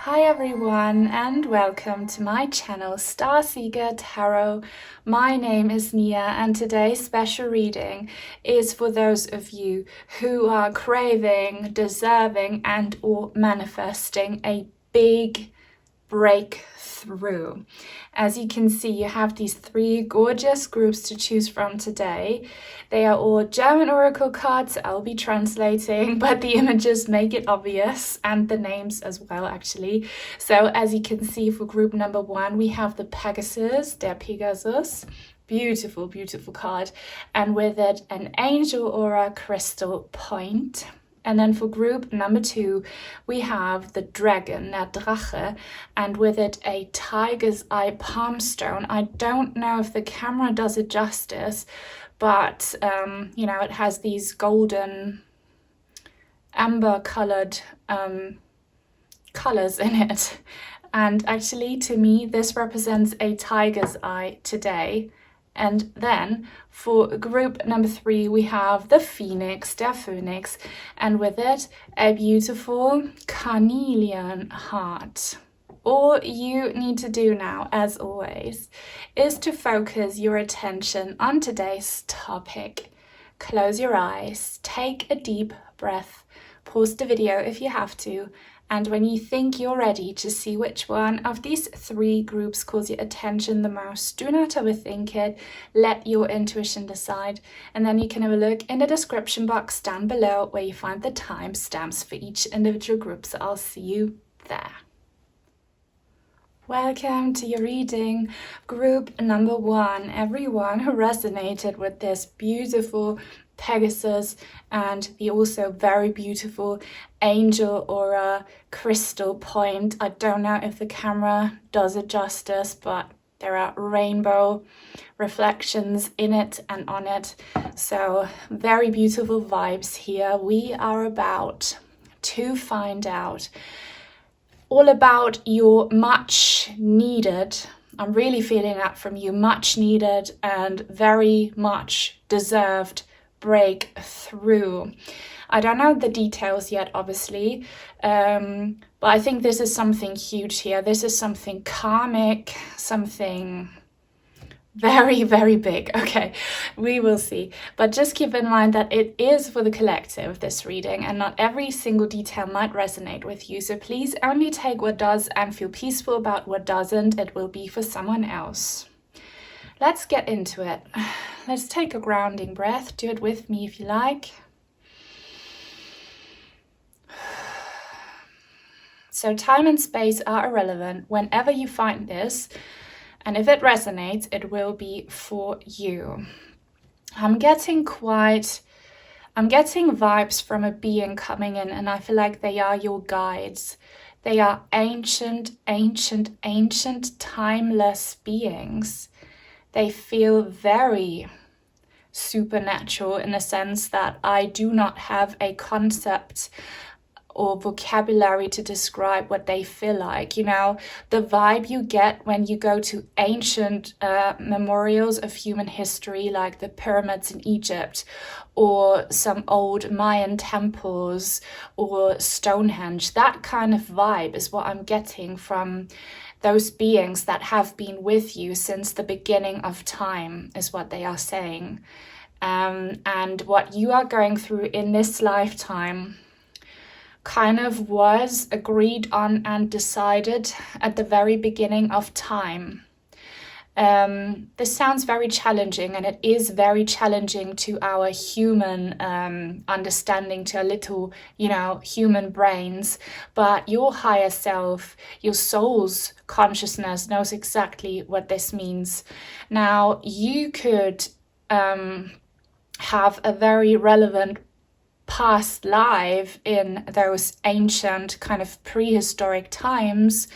Hi everyone and welcome to my channel Starseeker Tarot. My name is Nia and today's special reading is for those of you who are craving, deserving and or manifesting a big breakthrough. As you can see, you have these three gorgeous groups to choose from today. They are all German oracle cards. I'll be translating, but the images make it obvious, and the names as well, actually. So as you can see, for group number one, we have the Pegasus, der Pegasus. Beautiful, beautiful card. And with it, an angel aura crystal point. And then for group number two, we have the dragon, der Drache, and with it a tiger's eye palm stone. I don't know if the camera does it justice, but it has these golden amber colored colors in it. And actually, to me, this represents a tiger's eye today. And then for group number three, we have the Phoenix, der Phoenix, and with it a beautiful Carnelian heart. All you need to do now, as always, is to focus your attention on today's topic. Close your eyes, take a deep breath, pause the video if you have to, and when you think you're ready to see which one of these three groups calls your attention the most, do not overthink it, let your intuition decide, and then you can have a look in the description box down below where you find the timestamps for each individual group, so I'll see you there. Welcome to your reading, group number one, everyone who resonated with this beautiful Pegasus and the also very beautiful angel aura crystal point. I don't know if the camera does it justice, but there are rainbow reflections in it and on it. So very beautiful vibes here. We are about to find out all about your much needed, I'm really feeling that from you, much needed and very much deserved breakthrough. I don't know the details yet, obviously, but I think this is something huge here. This is something karmic, something very, very big. Okay, we will see. But just keep in mind that it is for the collective, this reading, and not every single detail might resonate with you. So please only take what does and feel peaceful about what doesn't. It will be for someone else. Let's get into it. Let's take a grounding breath. Do it with me if you like. So time and space are irrelevant whenever you find this. And if it resonates, it will be for you. I'm getting vibes from a being coming in, and I feel like they are your guides. They are ancient, timeless beings. They feel very supernatural in the sense that I do not have a concept or vocabulary to describe what they feel like. You know, the vibe you get when you go to ancient memorials of human history, like the pyramids in Egypt, or some old Mayan temples, or Stonehenge. That kind of vibe is what I'm getting from those beings that have been with you since the beginning of time, is what they are saying. And what you are going through in this lifetime kind of was agreed on and decided at the very beginning of time. This sounds very challenging, and it is very challenging to our human understanding, to our little, human brains. But your higher self, your soul's consciousness knows exactly what this means. Now, you could have a very relevant past life in those ancient kind of prehistoric times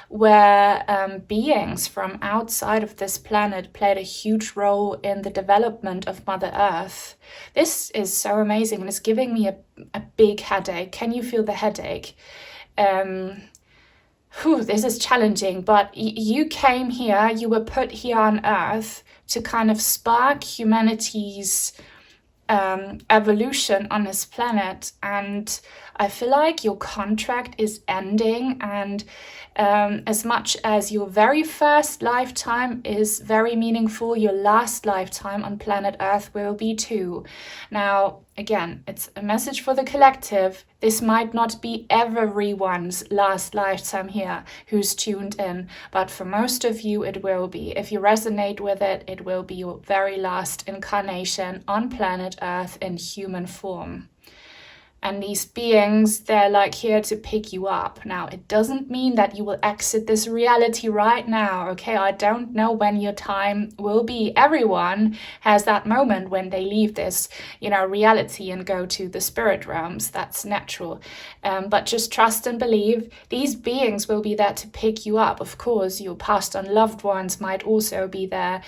where beings from outside of this planet played a huge role in the development of Mother Earth. This is so amazing, and it's giving me a big headache. Can you feel the headache? This is challenging, but you came here, you were put here on Earth to kind of spark humanity's evolution on this planet, and I feel like your contract is ending, and as much as your very first lifetime is very meaningful, your last lifetime on planet Earth will be too. Now, again, it's a message for the collective. This might not be everyone's last lifetime here who's tuned in, but for most of you it will be. If you resonate with it, it will be your very last incarnation on planet Earth in human form. And these beings, they're like here to pick you up. Now, it doesn't mean that you will exit this reality right now, okay? I don't know when your time will be. Everyone has that moment when they leave this, reality and go to the spirit realms. That's natural. But just trust and believe. These beings will be there to pick you up. Of course, your passed on loved ones might also be there.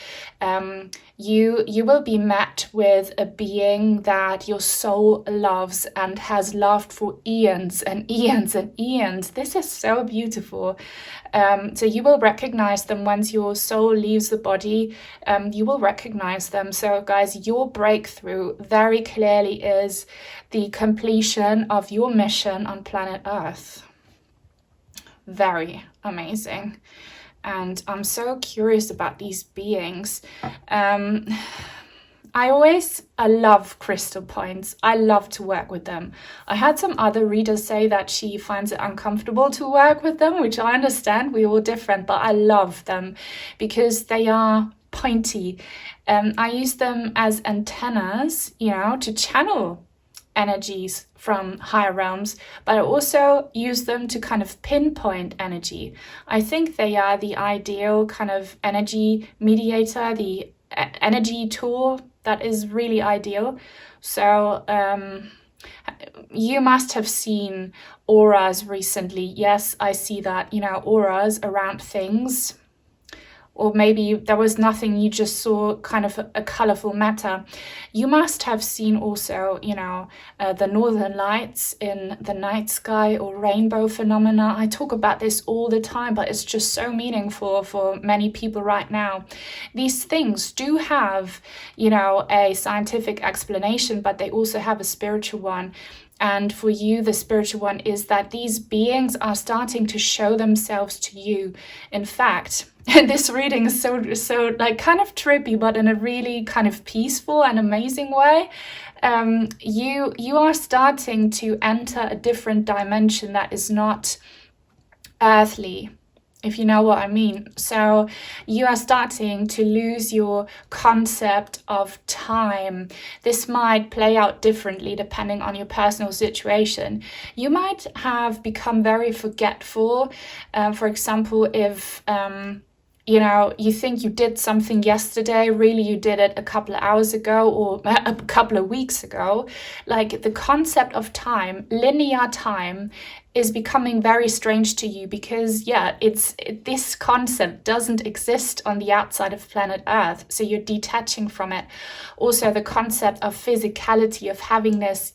You will be met with a being that your soul loves and has loved for eons and eons and eons. This is so beautiful. So you will recognize them once your soul leaves the body. You will recognize them. So guys, your breakthrough very clearly is the completion of your mission on planet Earth. Very amazing. And I'm so curious about these beings. I love crystal points. I love to work with them. I had some other readers say that she finds it uncomfortable to work with them, which I understand. We're all different, but I love them because they are pointy. I use them as antennas, to channel energies from higher realms, but I also use them to kind of pinpoint energy. I think they are the ideal kind of energy mediator, the energy tool that is really ideal. So you must have seen auras recently. Yes, I see that, auras around things. Or maybe there was nothing, you just saw kind of a colorful matter. You must have seen also, the northern lights in the night sky or rainbow phenomena. I talk about this all the time, but it's just so meaningful for many people right now. These things do have, a scientific explanation, but they also have a spiritual one. And for you, the spiritual one is that these beings are starting to show themselves to you. In fact, this reading is so like kind of trippy, but in a really kind of peaceful and amazing way. You are starting to enter a different dimension that is not earthly, if you know what I mean. So you are starting to lose your concept of time. This might play out differently depending on your personal situation. You might have become very forgetful. For example, if you think you did something yesterday, really you did it a couple of hours ago or a couple of weeks ago. Like the concept of time, linear time, is becoming very strange to you because this concept doesn't exist on the outside of planet Earth, so you're detaching from it. Also the concept of physicality, of having this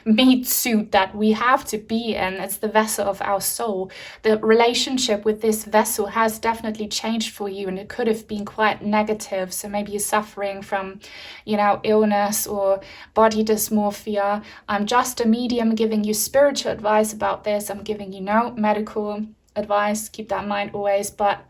meat suit that we have to be in, it's the vessel of our soul. The relationship with this vessel has definitely changed for you, and it could have been quite negative. So maybe you're suffering from illness or body dysmorphia. I'm just a medium giving you spiritual advice about this. I'm giving you no medical advice, keep that in mind always. But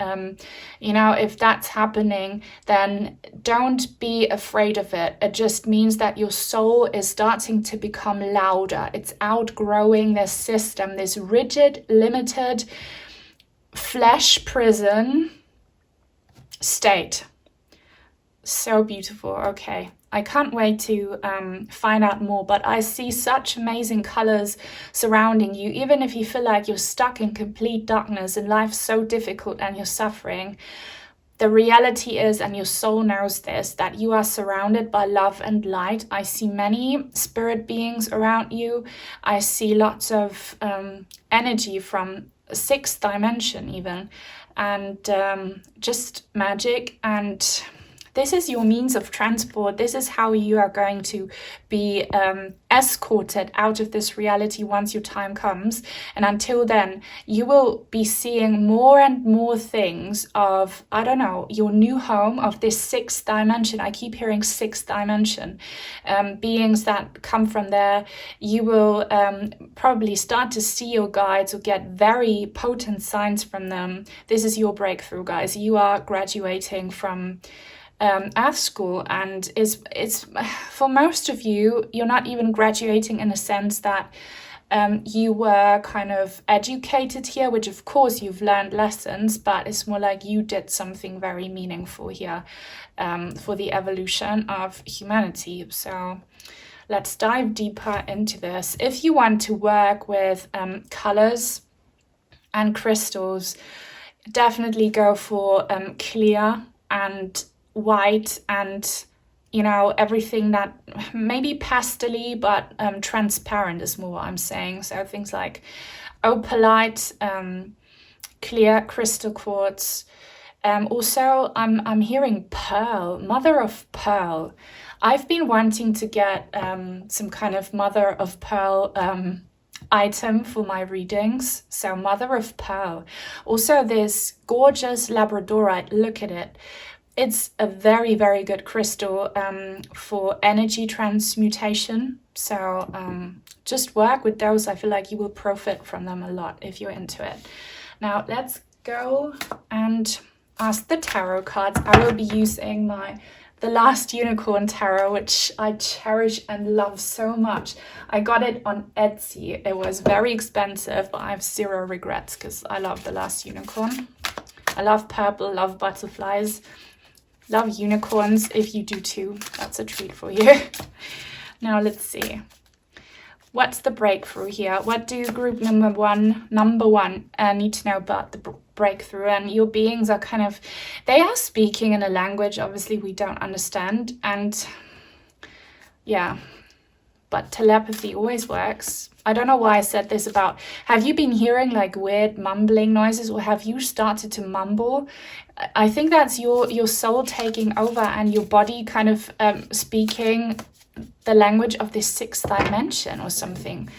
if that's happening, then don't be afraid of it. It just means that your soul is starting to become louder. It's outgrowing this system, this rigid, limited flesh prison state. So beautiful. Okay, I can't wait to find out more, but I see such amazing colors surrounding you. Even if you feel like you're stuck in complete darkness and life's so difficult and you're suffering, the reality is, and your soul knows this, that you are surrounded by love and light. I see many spirit beings around you. I see lots of energy from a sixth dimension even, and just magic and This is your means of transport. This is how you are going to be escorted out of this reality once your time comes. And until then, you will be seeing more and more things of, I don't know, your new home, of this sixth dimension. I keep hearing sixth dimension. Beings that come from there. You will probably start to see your guides or get very potent signs from them. This is your breakthrough, guys. You are graduating from Earth school, and it's for most of you, you're not even graduating in a sense that you were kind of educated here, which of course you've learned lessons, but it's more like you did something very meaningful here for the evolution of humanity. So let's dive deeper into this. If you want to work with colors and crystals, definitely go for clear and white and, you know, everything that maybe pastel-y, but transparent is more what I'm saying. So things like opalite, clear crystal quartz. Also, I'm hearing pearl, mother of pearl. I've been wanting to get some kind of mother of pearl item for my readings. So mother of pearl. Also this gorgeous labradorite, look at it. It's a very, very good crystal for energy transmutation. So just work with those. I feel like you will profit from them a lot if you're into it. Now let's go and ask the tarot cards. I will be using the Last Unicorn Tarot, which I cherish and love so much. I got it on Etsy. It was very expensive, but I have zero regrets because I love the Last Unicorn. I love purple, love butterflies. Love unicorns. If you do too, that's a treat for you. Now let's see. What's the breakthrough here? What do group number one need to know about the breakthrough? And your beings are kind of, they are speaking in a language obviously we don't understand. And yeah, but telepathy always works. I don't know why I said this about, have you been hearing like weird mumbling noises, or have you started to mumble? I think that's your soul taking over and your body kind of speaking the language of this sixth dimension or something.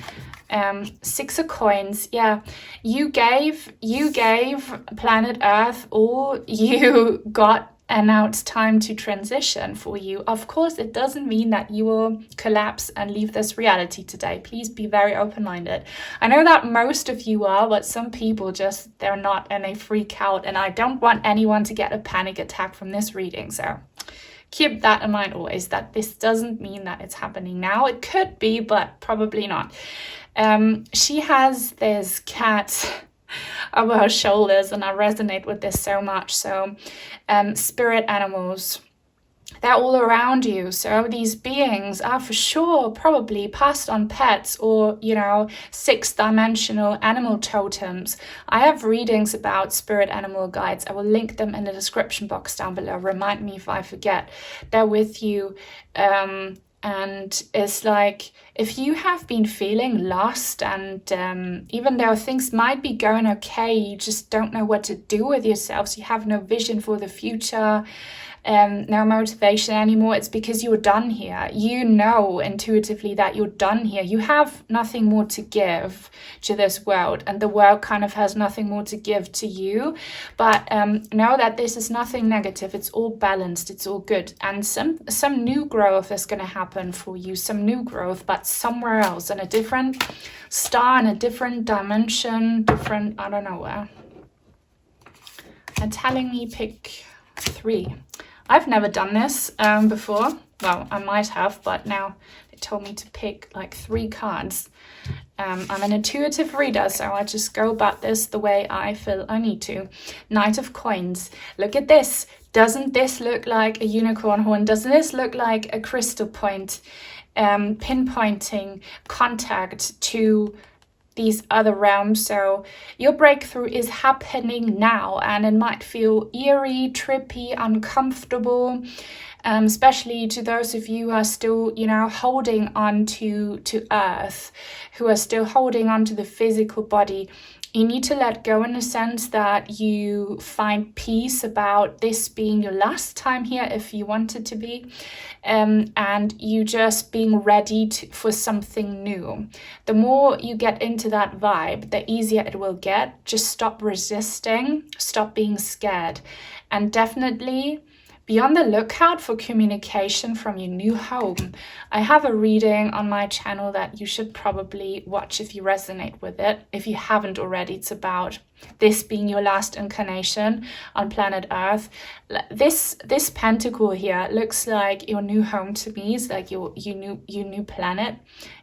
Six of coins. Yeah, you gave planet Earth all you got, and now it's time to transition for you. Of course, it doesn't mean that you will collapse and leave this reality today. Please be very open-minded. I know that most of you are, but some people just, they're not, and they freak out. And I don't want anyone to get a panic attack from this reading. So keep that in mind always, that this doesn't mean that it's happening now. It could be, but probably not. She has this cat over her shoulders, and I resonate with this so much. So spirit animals, they're all around you. So these beings are for sure probably passed on pets or, you know, sixth dimensional animal totems. I have readings about spirit animal guides. I will link them in the description box down below. Remind me if I forget. They're with you. And it's like, if you have been feeling lost and even though things might be going okay, you just don't know what to do with yourselves, you have no vision for the future, no motivation anymore, it's because you're done here. You know intuitively that you're done here. You have nothing more to give to this world, and the world kind of has nothing more to give to you. But know that this is nothing negative. It's all balanced. It's all good. And some new growth is going to happen for you. Some new growth, but somewhere else, in a different star, in a different dimension, different, I don't know where. And telling me pick 3. I've never done this before. Well, I might have, but now they told me to pick like 3 cards. I'm an intuitive reader, so I just go about this the way I feel I need to. Knight of Coins. Look at this. Doesn't this look like a unicorn horn? Doesn't this look like a crystal point? Pinpointing contact to these other realms. So your breakthrough is happening now, and it might feel eerie, trippy, uncomfortable, especially to those of you who are still, you know, holding on to Earth, who are still holding on to the physical body. You need to let go in the sense that you find peace about this being your last time here if you want it to be, and you just being ready for something new. The more you get into that vibe, the easier it will get. Just stop resisting, stop being scared, and definitely be on the lookout for communication from your new home. I have a reading on my channel that you should probably watch if you resonate with it. If you haven't already, it's about this being your last incarnation on planet Earth. This pentacle here looks like your new home to me. It's like your new planet.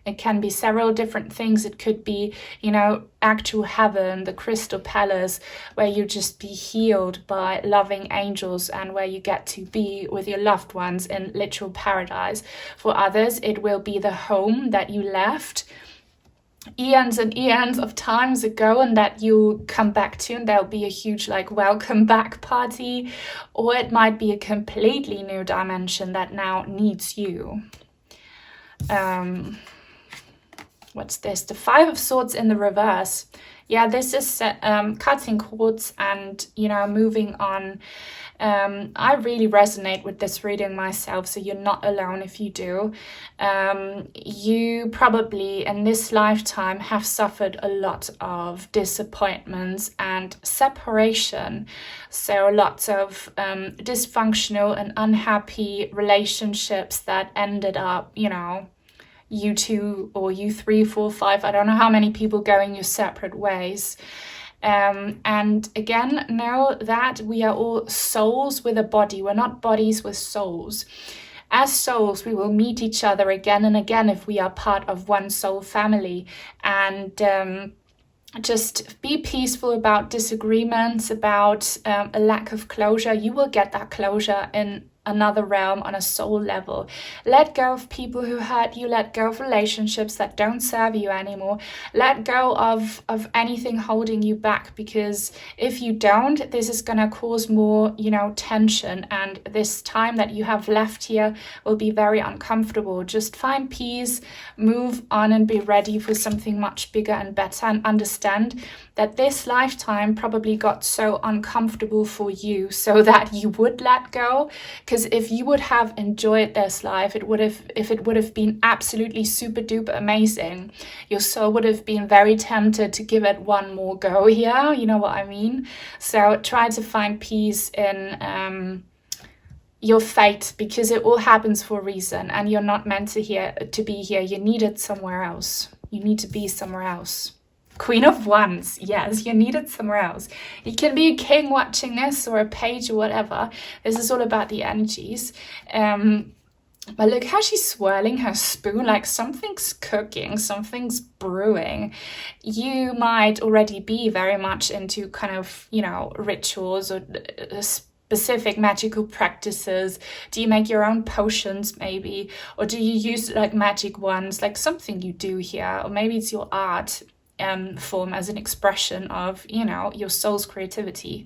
It can be several different things. It could be, you know, actual heaven, the crystal palace, where you just be healed by loving angels and where you get to be with your loved ones in literal paradise. For others, it will be the home that you left eons and eons of times ago and that you come back to, and there'll be a huge like welcome back party. Or it might be a completely new dimension that now needs you. What's this? The Five of Swords in the reverse. Yeah, this is cutting cords and, you know, moving on. I really resonate with this reading myself, so you're not alone if you do. You probably in this lifetime have suffered a lot of disappointments and separation. So lots of dysfunctional and unhappy relationships that ended up, you know, you two or you 3, 4, 5, I don't know how many people going your separate ways. And again, know that we are all souls with a body. We're not bodies with souls. As souls, we will meet each other again and again if we are part of one soul family. And just be peaceful about disagreements, about a lack of closure. You will get that closure in another realm on a soul level. Let go of people who hurt you. Let go of relationships that don't serve you anymore. Let go of anything holding you back, because if you don't, this is going to cause more, you know, tension, and this time that you have left here will be very uncomfortable. Just find peace, move on, and be ready for something much bigger and better, and understand that this lifetime probably got so uncomfortable for you so that you would let go. Because if you would have enjoyed this life, if it would have been absolutely super duper amazing, your soul would have been very tempted to give it one more go here. You know what I mean? So try to find peace in your fate, because it all happens for a reason, and you're not meant to be here. You're needed somewhere else. You need to be somewhere else. Queen of Wands, yes, you're needed somewhere else. You can be a king watching this, or a page, or whatever. This is all about the energies. But look how she's swirling her spoon, like something's cooking, something's brewing. You might already be very much into kind of, you know, rituals or specific magical practices. Do you make your own potions maybe? Or do you use like magic wands, like something you do here? Or maybe it's your art form as an expression of, you know, your soul's creativity.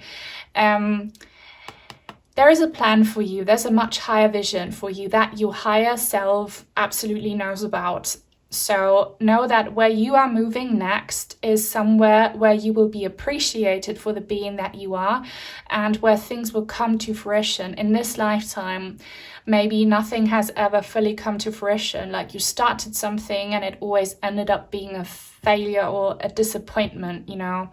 There is a plan for you. There's a much higher vision for you that your higher self absolutely knows about. So know that where you are moving next is somewhere where you will be appreciated for the being that you are, and where things will come to fruition. In this lifetime, maybe nothing has ever fully come to fruition. Like you started something and it always ended up being a failure or a disappointment, you know.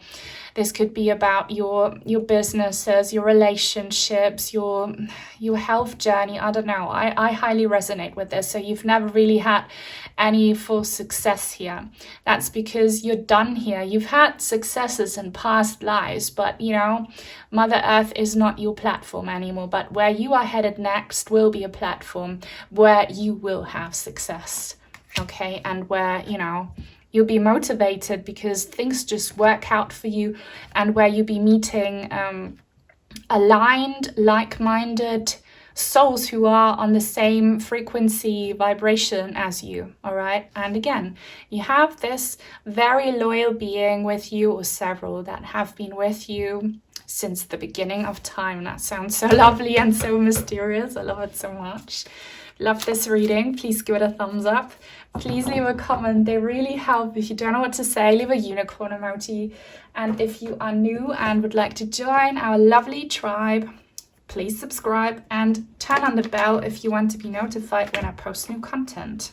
This could be about your businesses, your relationships, your health journey. I don't know. I highly resonate with this. So you've never really had any full success here. That's because you're done here. You've had successes in past lives, but you know, Mother Earth is not your platform anymore. But where you are headed next will be a platform where you will have success. Okay, and where, you know, you'll be motivated because things just work out for you, and where you'll be meeting aligned, like-minded souls who are on the same frequency vibration as you. All right, and again, you have this very loyal being with you, or several that have been with you since the beginning of time. That sounds so lovely and so mysterious. I love it so much. Love this reading. Please give it a thumbs up. please leave a comment. They really help. If you don't know what to say, leave a unicorn emoji. And if you are new and would like to join our lovely tribe, please subscribe and turn on the bell if you want to be notified when I post new content.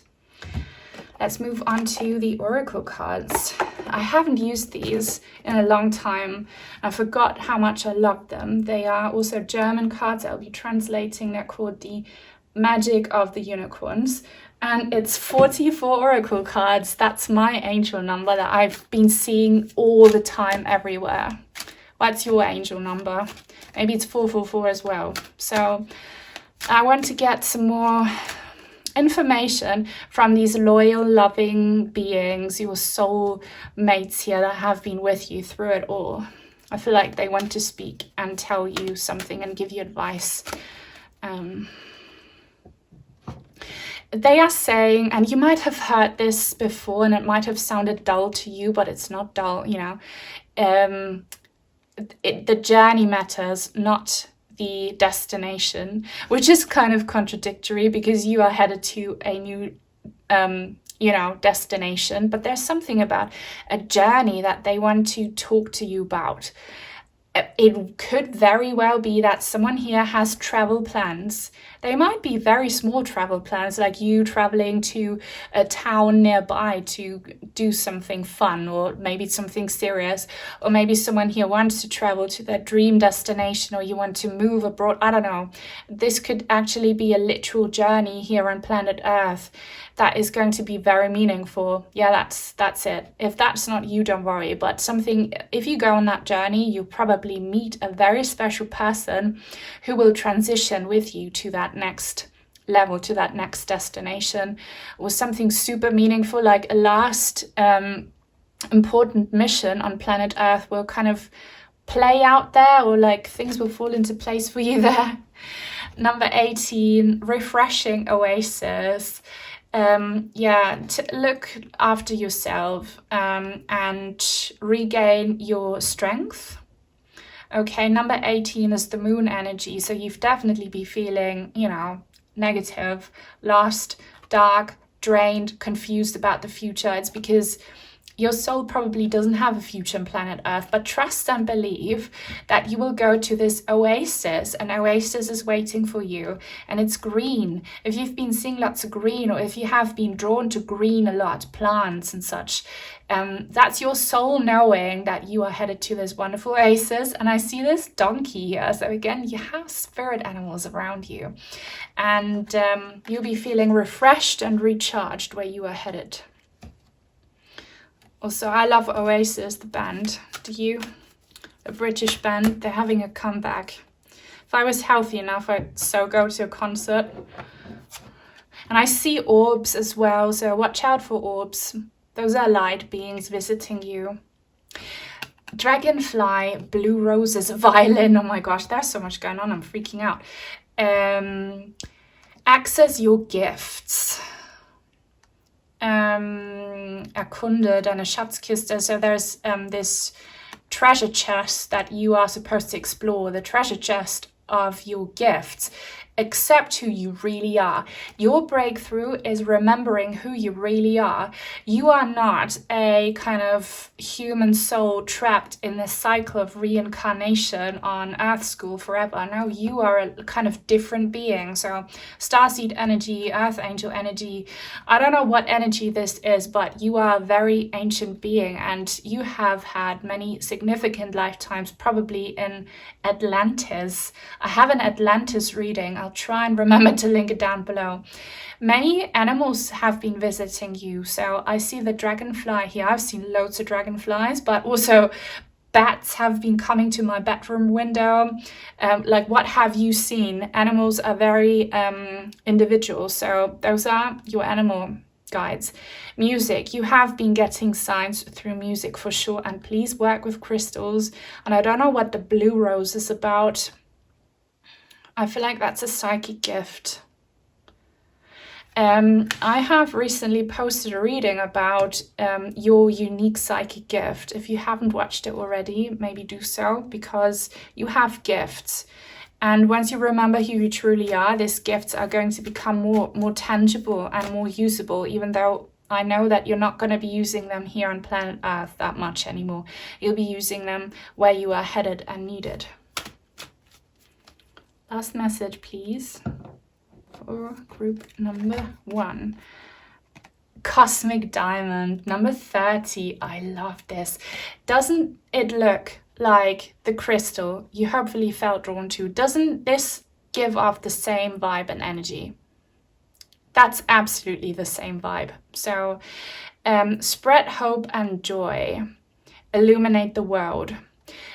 Let's move on to the oracle cards. I haven't used these in a long time. I forgot how much I loved them. They are also German cards I'll be translating. They're called the Magic of the Unicorns. And it's 44 oracle cards. That's my angel number that I've been seeing all the time everywhere. What's your angel number? Maybe it's 444 as well. So I want to get some more information from these loyal, loving beings, your soul mates here that have been with you through it all. I feel like they want to speak and tell you something and give you advice. They are saying, and you might have heard this before and it might have sounded dull to you, but it's not dull, you know. The journey matters, not the destination, which is kind of contradictory because you are headed to a new destination, but there's something about a journey that they want to talk to you about. It could very well be that someone here has travel plans. They might be very small travel plans, like you traveling to a town nearby to do something fun, or maybe something serious, or maybe someone here wants to travel to their dream destination, or you want to move abroad. I don't know. This could actually be a literal journey here on planet Earth that is going to be very meaningful. Yeah, that's it. If that's not you, don't worry. But something, if you go on that journey, you probably meet a very special person who will transition with you to that next level, to that next destination, or something super meaningful, like a last important mission on planet Earth will kind of play out there, or like things will fall into place for you there. Number 18, refreshing oasis. Look after yourself and regain your strength. Okay, number 18 is the moon energy. So you've definitely been feeling, negative, lost, dark, drained, confused about the future. It's because your soul probably doesn't have a future on planet Earth, but trust and believe that you will go to this oasis. An oasis is waiting for you, and it's green. If you've been seeing lots of green, or if you have been drawn to green a lot, plants and such, that's your soul knowing that you are headed to this wonderful oasis. And I see this donkey here. So again, you have spirit animals around you, and you'll be feeling refreshed and recharged where you are headed. Also, I love Oasis, the band. Do you? A British band. They're having a comeback. If I was healthy enough, I'd so go to a concert. And I see orbs as well, so watch out for orbs. Those are light beings visiting you. Dragonfly, blue roses, violin. Oh my gosh, there's so much going on. I'm freaking out. Access your gifts. Erkunde deine Schatzkiste. So there's this treasure chest that you are supposed to explore, the treasure chest of your gifts. Accept who you really are. Your breakthrough is remembering who you really are. You are not a kind of human soul trapped in this cycle of reincarnation on Earth School forever. No, you are a kind of different being. So starseed energy, earth angel energy. I don't know what energy this is, but you are a very ancient being, and you have had many significant lifetimes, probably in Atlantis. I have an Atlantis reading. I'll try and remember to link it down below. Many animals have been visiting you. So I see the dragonfly here. I've seen loads of dragonflies, but also bats have been coming to my bedroom window. Like, what have you seen? Animals are very individual. So those are your animal guides. Music, you have been getting signs through music for sure, and please work with crystals. And I don't know what the blue rose is about. I feel like that's a psychic gift. I have recently posted a reading about your unique psychic gift. If you haven't watched it already, maybe do so, because you have gifts. And once you remember who you truly are, these gifts are going to become more tangible and more usable, even though I know that you're not going to be using them here on planet Earth that much anymore. You'll be using them where you are headed and needed. Last message, please, for group number 1. Cosmic Diamond, number 30. I love this. Doesn't it look like the crystal you hopefully felt drawn to? Doesn't this give off the same vibe and energy? That's absolutely the same vibe. So spread hope and joy, illuminate the world.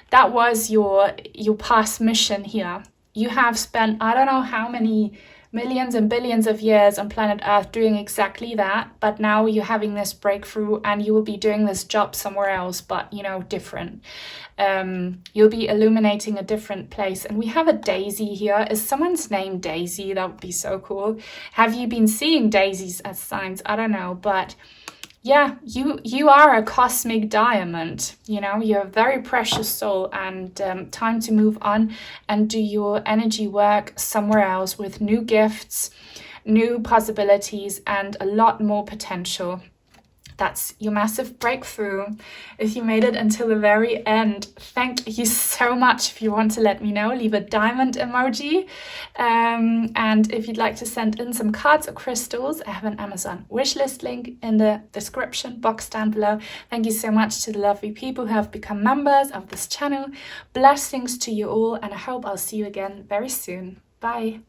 That was your past mission here. You have spent, I don't know how many millions and billions of years on planet Earth doing exactly that, but now you're having this breakthrough and you will be doing this job somewhere else, but different. You'll be illuminating a different place. And we have a daisy here. Is someone's name Daisy? That would be so cool. Have you been seeing daisies as signs? I don't know, but yeah, you are a cosmic diamond. You're a very precious soul, and time to move on and do your energy work somewhere else with new gifts, new possibilities, and a lot more potential. That's your massive breakthrough. If you made it until the very end, thank you so much. If you want to let me know, leave a diamond emoji. And if you'd like to send in some cards or crystals, I have an Amazon wishlist link in the description box down below. Thank you so much to the lovely people who have become members of this channel. Blessings to you all, and I hope I'll see you again very soon. Bye.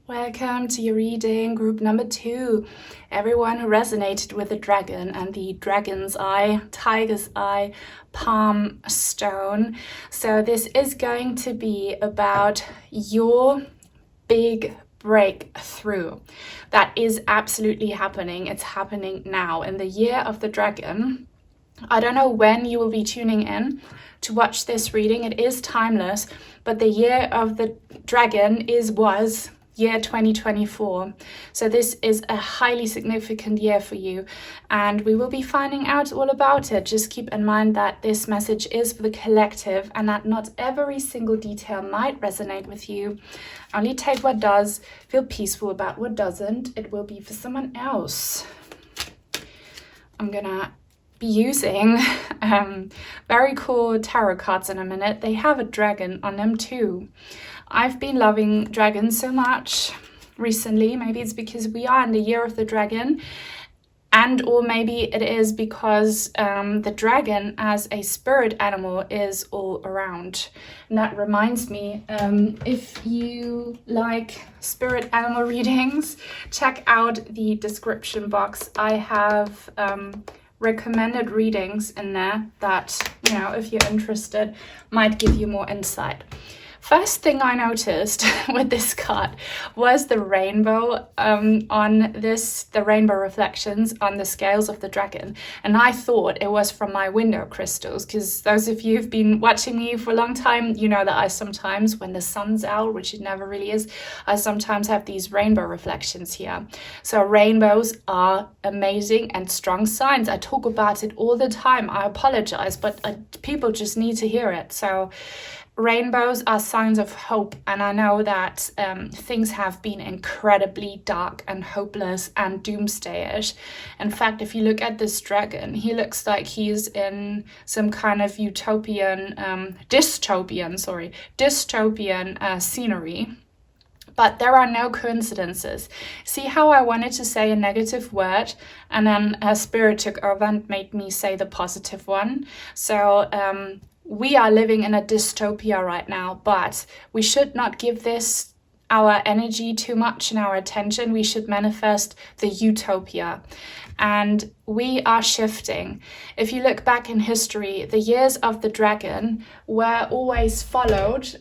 Welcome to your reading, group number 2. Everyone who resonated with the dragon and the dragon's eye, tiger's eye, palm stone. So this is going to be about your big breakthrough. That is absolutely happening. It's happening now in the year of the dragon. I don't know when you will be tuning in to watch this reading. It is timeless, but the year of the dragon was year 2024. So this is a highly significant year for you, and we will be finding out all about it. Just keep in mind that this message is for the collective and that not every single detail might resonate with you. Only take what does, feel peaceful about what doesn't. It will be for someone else. I'm gonna be using very cool tarot cards in a minute. They have a dragon on them too. I've been loving dragons so much recently. Maybe it's because we are in the year of the dragon, or maybe it is because the dragon as a spirit animal is all around. And that reminds me, if you like spirit animal readings, check out the description box. I have recommended readings in there that, if you're interested, might give you more insight. First thing I noticed with this card was the rainbow the rainbow reflections on the scales of the dragon. And I thought it was from my window crystals, because those of you who've been watching me for a long time, you know that I sometimes, when the sun's out, which it never really is, I sometimes have these rainbow reflections here. So rainbows are amazing and strong signs. I talk about it all the time. I apologize, but people just need to hear it. So rainbows are signs of hope, and I know that things have been incredibly dark and hopeless and doomsdayish. In fact, if you look at this dragon, he looks like he's in some kind of dystopian scenery. But there are no coincidences. See how I wanted to say a negative word, and then spirit took over and made me say the positive one. So we are living in a dystopia right now, but we should not give this our energy too much and our attention. We should manifest the utopia. And we are shifting. If you look back in history, the years of the dragon were always followed,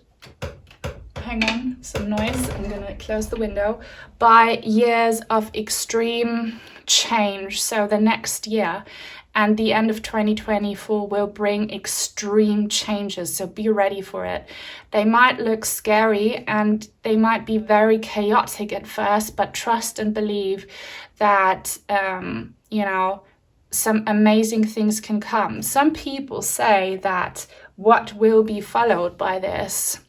hang on, some noise, I'm gonna close the window, by years of extreme change. So the next year and the end of 2024 will bring extreme changes, so be ready for it. They might look scary and they might be very chaotic at first, but trust and believe that, some amazing things can come. Some people say that what will be followed by this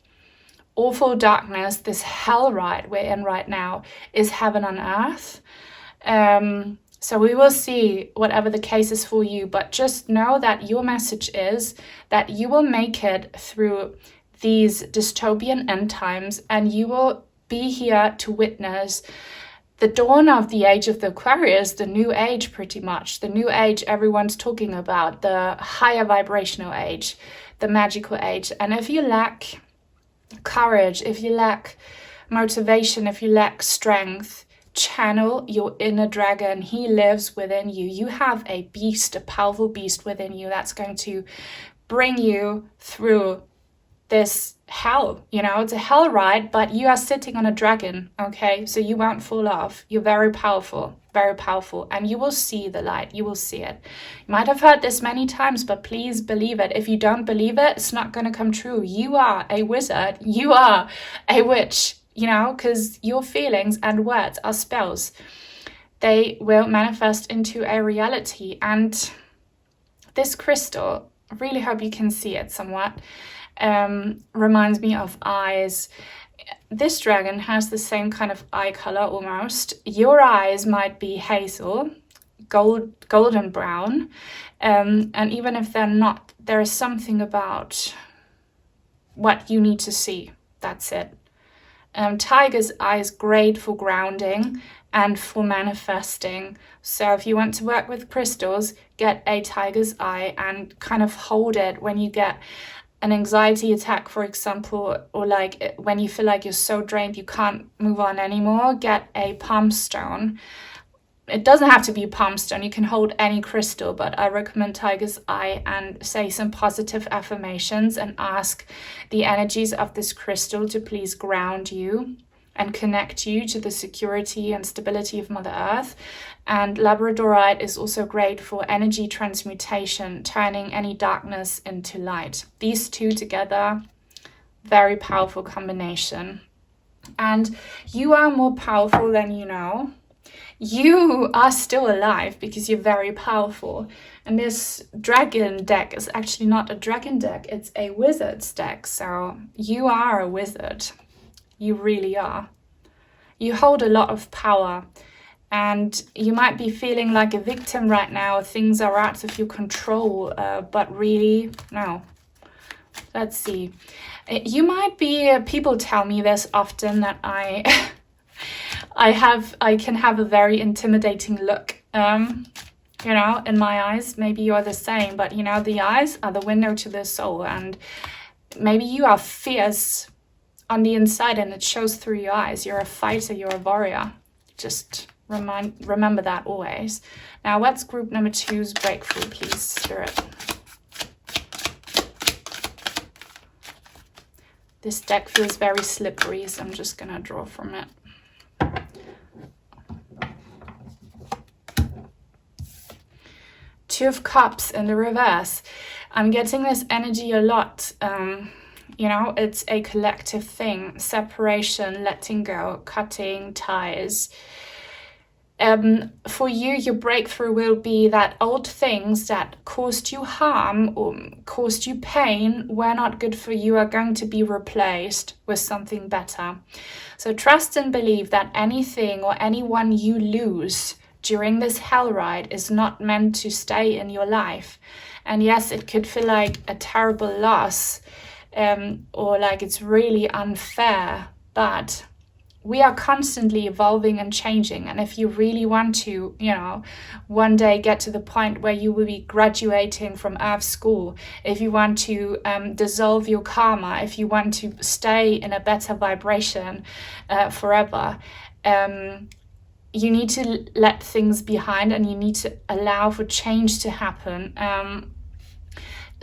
awful darkness, this hell ride we're in right now, is heaven on earth. So we will see whatever the case is for you, but just know that your message is that you will make it through these dystopian end times, and you will be here to witness the dawn of the age of the Aquarius, the new age, pretty much. The new age everyone's talking about, the higher vibrational age, the magical age. And if you lack courage, if you lack motivation, if you lack strength, channel your inner dragon. He lives within you. You have a beast, a powerful beast within you that's going to bring you through this hell. You know, it's a hell ride, but you are sitting on a dragon, okay? So you won't fall off. You're very powerful, and you will see the light. You will see it. You might have heard this many times, but please believe it. If you don't believe it, it's not going to come true. You are a wizard. You are a witch, you know, because your feelings and words are spells. They will manifest into a reality. And this crystal, I really hope you can see it somewhat, reminds me of eyes. This dragon has the same kind of eye color almost. Your eyes might be hazel, golden brown, and even if they're not, there is something about what you need to see. That's it. Tiger's eye is great for grounding and for manifesting. So if you want to work with crystals, get a tiger's eye and kind of hold it when you get an anxiety attack, for example, or like when you feel like you're so drained you can't move on anymore. Get a palm stone. It doesn't have to be a palm stone, you can hold any crystal, but I recommend tiger's eye, and say some positive affirmations and ask the energies of this crystal to please ground you and connect you to the security and stability of Mother Earth. And labradorite is also great for energy transmutation, turning any darkness into light. These two together, very powerful combination. And you are more powerful than you know. You are still alive because you're very powerful. And this dragon deck is actually not a dragon deck, it's a wizard's deck. So you are a wizard. You really are. You hold a lot of power, and you might be feeling like a victim right now. Things are out of your control, but really, no. Let's see. You might be, people tell me this often, that I can have a very intimidating look, you know, in my eyes. Maybe you're the same, but you know, the eyes are the window to the soul, and maybe you are fierce on the inside and it shows through your eyes. You're a fighter, you're a warrior. Just remember that always. Now, what's group number 2's breakthrough, please, Spirit? This deck feels very slippery, so I'm just gonna draw from it. Two of Cups in the reverse. I'm getting this energy a lot. You know, it's a collective thing. Separation, letting go, cutting ties. For you, your breakthrough will be that old things that caused you harm or caused you pain, were not good for you, are going to be replaced with something better. So trust and believe that anything or anyone you lose during this hell ride is not meant to stay in your life. And yes, it could feel like a terrible loss, or like it's really unfair, but we are constantly evolving and changing. And if you really want to, you know, one day get to the point where you will be graduating from Earth School, if you want to dissolve your karma, if you want to stay in a better vibration forever, you need to let things behind and you need to allow for change to happen.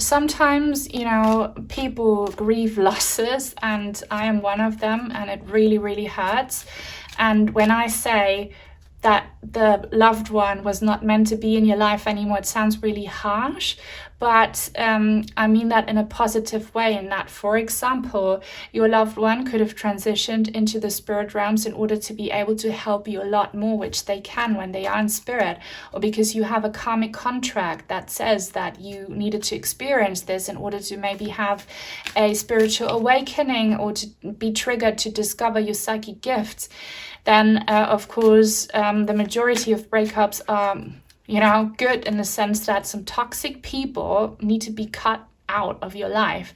Sometimes, you know, people grieve losses, and I am one of them, and it really, really hurts. And when I say that the loved one was not meant to be in your life anymore. It sounds really harsh, but I mean that in a positive way, in that, for example, your loved one could have transitioned into the spirit realms in order to be able to help you a lot more, which they can when they are in spirit, or because you have a karmic contract that says that you needed to experience this in order to maybe have a spiritual awakening or to be triggered to discover your psychic gifts. Then, of course, the majority of breakups are, good in the sense that some toxic people need to be cut out of your life.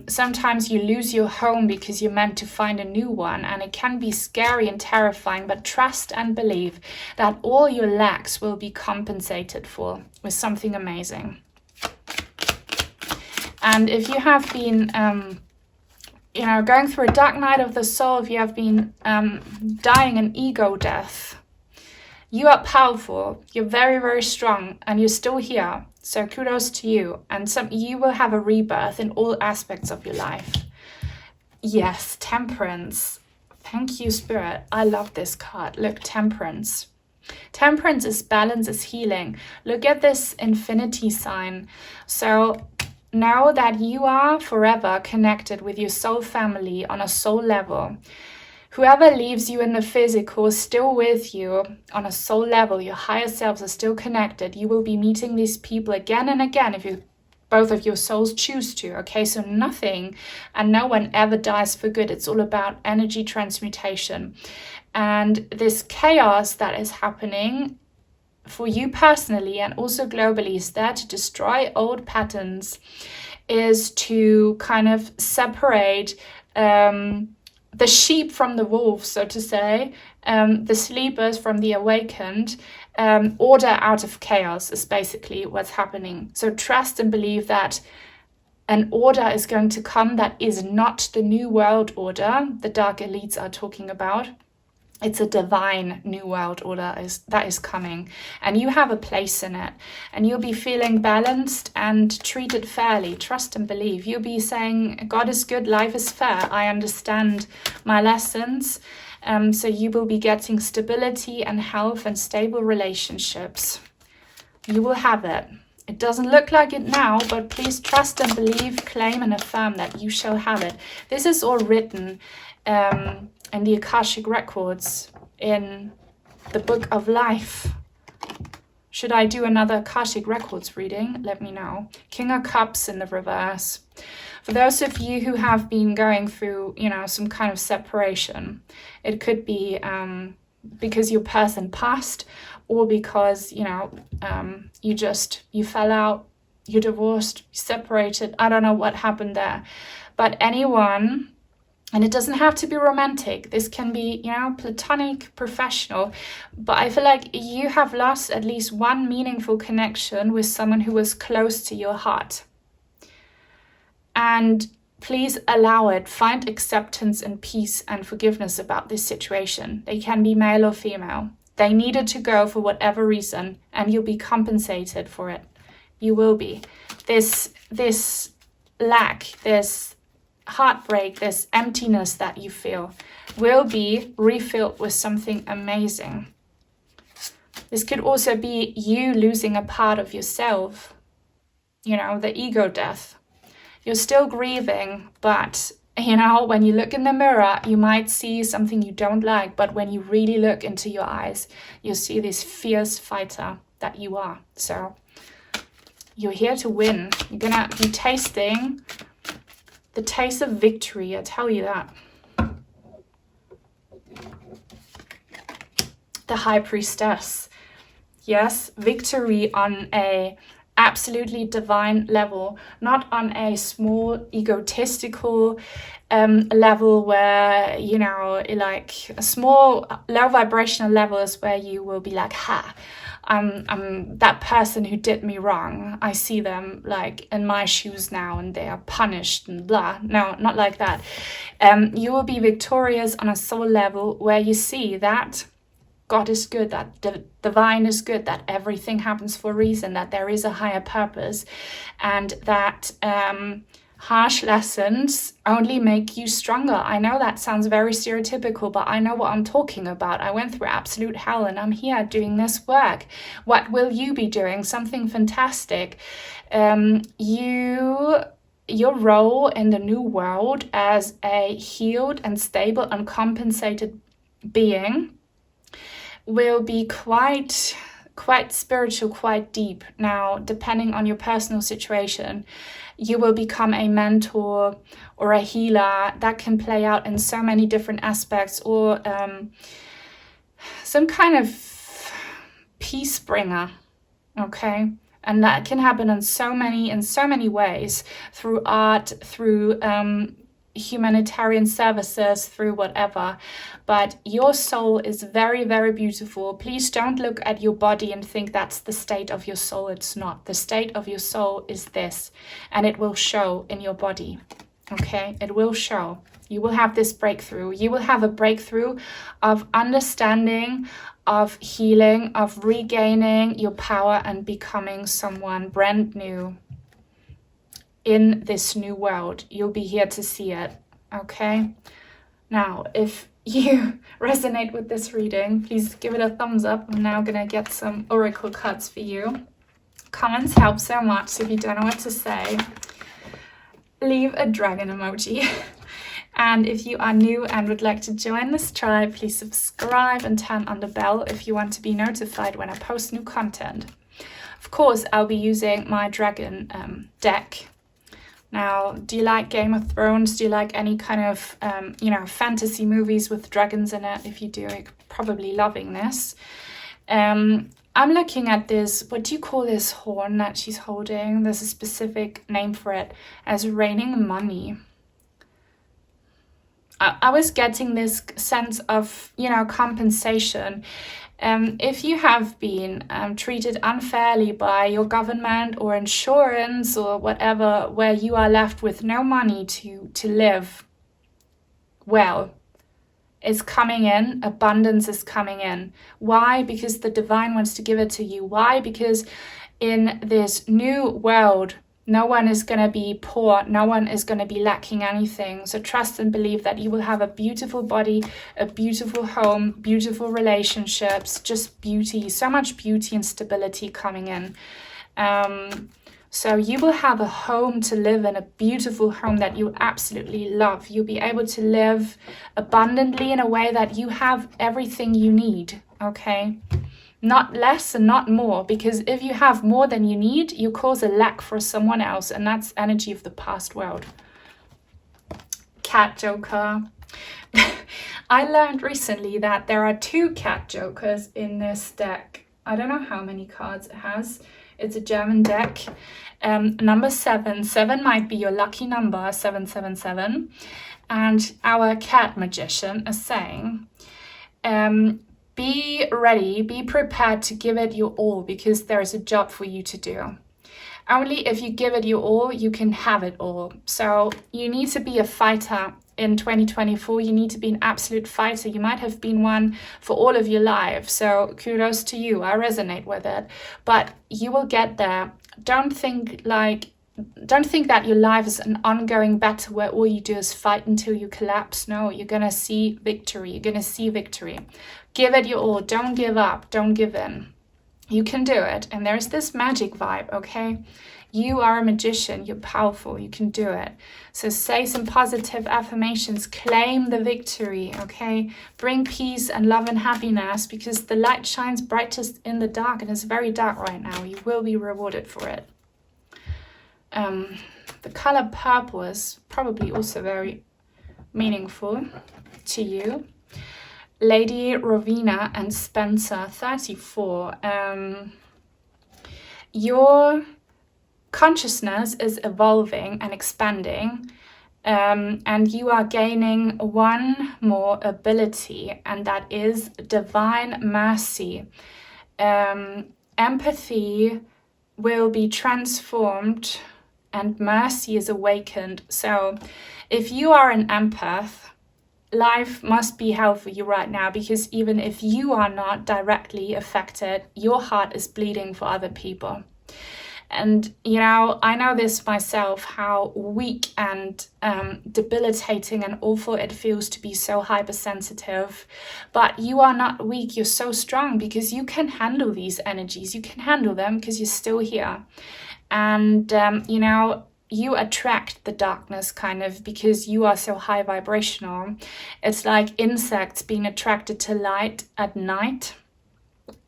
Sometimes you lose your home because you're meant to find a new one, and it can be scary and terrifying, but trust and believe that all your lacks will be compensated for with something amazing. And if you have been going through a dark night of the soul, if you have been dying an ego death, you are powerful, you're very, very strong, and you're still here. So kudos to you. And you will have a rebirth in all aspects of your life. Yes, temperance. Thank you, Spirit. I love this card. Look, temperance. Temperance is balance, is healing. Look at this infinity sign. So know that you are forever connected with your soul family on a soul level. Whoever leaves you in the physical is still with you on a soul level. Your higher selves are still connected. You will be meeting these people again and again if both of your souls choose to. Okay, so nothing and no one ever dies for good. It's all about energy transmutation. And this chaos that is happening for you personally and also globally is there to destroy old patterns, is to kind of separate the sheep from the wolves, so to say, the sleepers from the awakened. Order out of chaos is basically what's happening. So trust and believe that an order is going to come that is not the new world order the dark elites are talking about. It's a divine new world order that is coming, and you have a place in it, and you'll be feeling balanced and treated fairly. Trust and believe. You'll be saying, God is good, life is fair. I understand my lessons. So you will be getting stability and health and stable relationships. You will have it. It doesn't look like it now, but please trust and believe, claim and affirm that you shall have it. This is all written in the Akashic records, in the book of life. Should I do another Akashic records reading? Let me know. King of Cups in the reverse. For those of you who have been going through, some kind of separation, it could be because your person passed, or because, you fell out, you divorced, you separated. I don't know what happened there. But anyone, and it doesn't have to be romantic. This can be, platonic, professional. But I feel like you have lost at least one meaningful connection with someone who was close to your heart. And please allow it. Find acceptance and peace and forgiveness about this situation. They can be male or female. They needed to go for whatever reason, and you'll be compensated for it. You will be. This lack, this heartbreak, this emptiness that you feel will be refilled with something amazing. This could also be you losing a part of yourself, the ego death. You're still grieving, but when you look in the mirror, you might see something you don't like, but when you really look into your eyes, you'll see this fierce fighter that you are. So you're here to win. You're gonna be tasting the taste of victory, I tell you that. The High Priestess. Yes, victory on a absolutely divine level, not on a small egotistical level where, like a small low vibrational level is where you will be like, I'm that person who did me wrong. I see them like in my shoes now and they are punished and blah. No, not like that. You will be victorious on a soul level where you see that God is good, that the divine is good, that everything happens for a reason, that there is a higher purpose, and that harsh lessons only make you stronger. I know that sounds very stereotypical, but I know what I'm talking about. I went through absolute hell and I'm here doing this work. What will you be doing? Something fantastic. Your role in the new world as a healed and stable, uncompensated being will be quite spiritual, quite deep. Now, depending on your personal situation, you will become a mentor or a healer. That can play out in so many different aspects, or some kind of peace bringer, okay? And that can happen in so many ways, through art, through humanitarian services, through whatever. But your soul is very, very beautiful. Please don't look at your body and think that's the state of your soul. It's not. The state of your soul is this, and it will show in your body. Okay, it will show. You will have this breakthrough. You will have a breakthrough of understanding, of healing, of regaining your power and becoming someone brand new in this new world. You'll be here to see it, okay? Now, if you resonate with this reading, please give it a thumbs up. I'm now gonna get some oracle cards for you. Comments help so much, so if you don't know what to say, leave a dragon emoji. And if you are new and would like to join this tribe, please subscribe and turn on the bell if you want to be notified when I post new content. Of course, I'll be using my dragon deck. Now, do you like Game of Thrones? Do you like any kind of, fantasy movies with dragons in it? If you do, you're probably loving this. I'm looking at this, what do you call this horn that she's holding? There's a specific name for it, as raining money. I was getting this sense of, compensation. If you have been treated unfairly by your government or insurance or whatever, where you are left with no money to live well, is coming in, abundance is coming in. Why? Because the divine wants to give it to you. Why? Because in this new world, no one is going to be poor. No one is going to be lacking anything. So trust and believe that you will have a beautiful body, a beautiful home, beautiful relationships, just beauty, so much beauty and stability coming in. So you will have a home to live in, a beautiful home that you absolutely love. You'll be able to live abundantly in a way that you have everything you need, okay? Not less and not more, because if you have more than you need, you cause a lack for someone else, and that's energy of the past world. Cat Joker. I learned recently that there are 2 cat jokers in this deck. I don't know how many cards it has. It's a German deck. Number 7. 7 might be your lucky number, 777. And our cat magician is saying, be ready, be prepared to give it your all, because there is a job for you to do. Only if you give it your all, you can have it all. So you need to be a fighter in 2024. You need to be an absolute fighter. You might have been one for all of your life. So kudos to you. I resonate with it. But you will get there. Don't think that your life is an ongoing battle where all you do is fight until you collapse. No, you're going to see victory. You're going to see victory. Give it your all. Don't give up. Don't give in. You can do it. And there's this magic vibe, okay? You are a magician. You're powerful. You can do it. So say some positive affirmations. Claim the victory, okay? Bring peace and love and happiness, because the light shines brightest in the dark, and it's very dark right now. You will be rewarded for it. The color purple is probably also very meaningful to you. Lady Rovina and Spencer, 34. Your consciousness is evolving and expanding, and you are gaining one more ability, and that is divine mercy. Empathy will be transformed and mercy is awakened. So if you are an empath, life must be hell for you right now, because even if you are not directly affected, your heart is bleeding for other people. And, you know, I know this myself, how weak and debilitating and awful it feels to be so hypersensitive. But you are not weak, you're so strong, because you can handle these energies. You can handle them because you're still here. And, you know, you attract the darkness kind of because you are so high vibrational. It's like insects being attracted to light at night.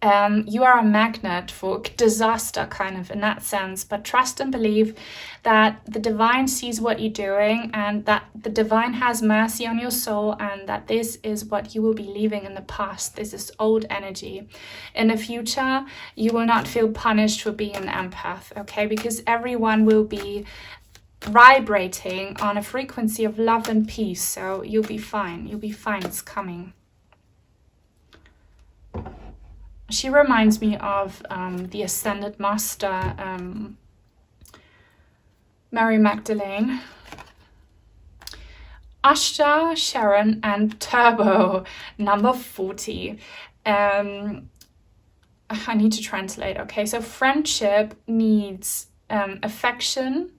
You are a magnet for disaster kind of in that sense, but trust and believe that the divine sees what you're doing and that the divine has mercy on your soul, and that this is what you will be leaving in the past. This is old energy. In the future, you will not feel punished for being an empath, okay? Because everyone will be vibrating on a frequency of love and peace, so you'll be fine. You'll be fine. It's coming. She reminds me of the Ascended Master, Mary Magdalene, Ashta, Sharon, and Turbo, number 40. I need to translate. Okay, so friendship needs affection,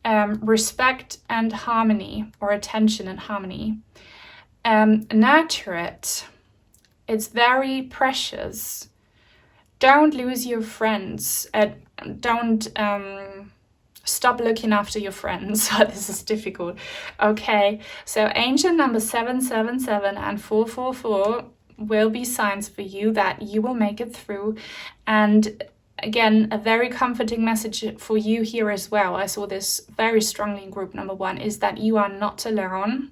respect and harmony, or attention and harmony. Nurture it. It's very precious. Don't lose your friends. Don't stop looking after your friends. This is difficult. Okay, so angel number 777 and 444 will be signs for you that you will make it through. And again, a very comforting message for you here as well. I saw this very strongly in group number 1, is that you are not alone.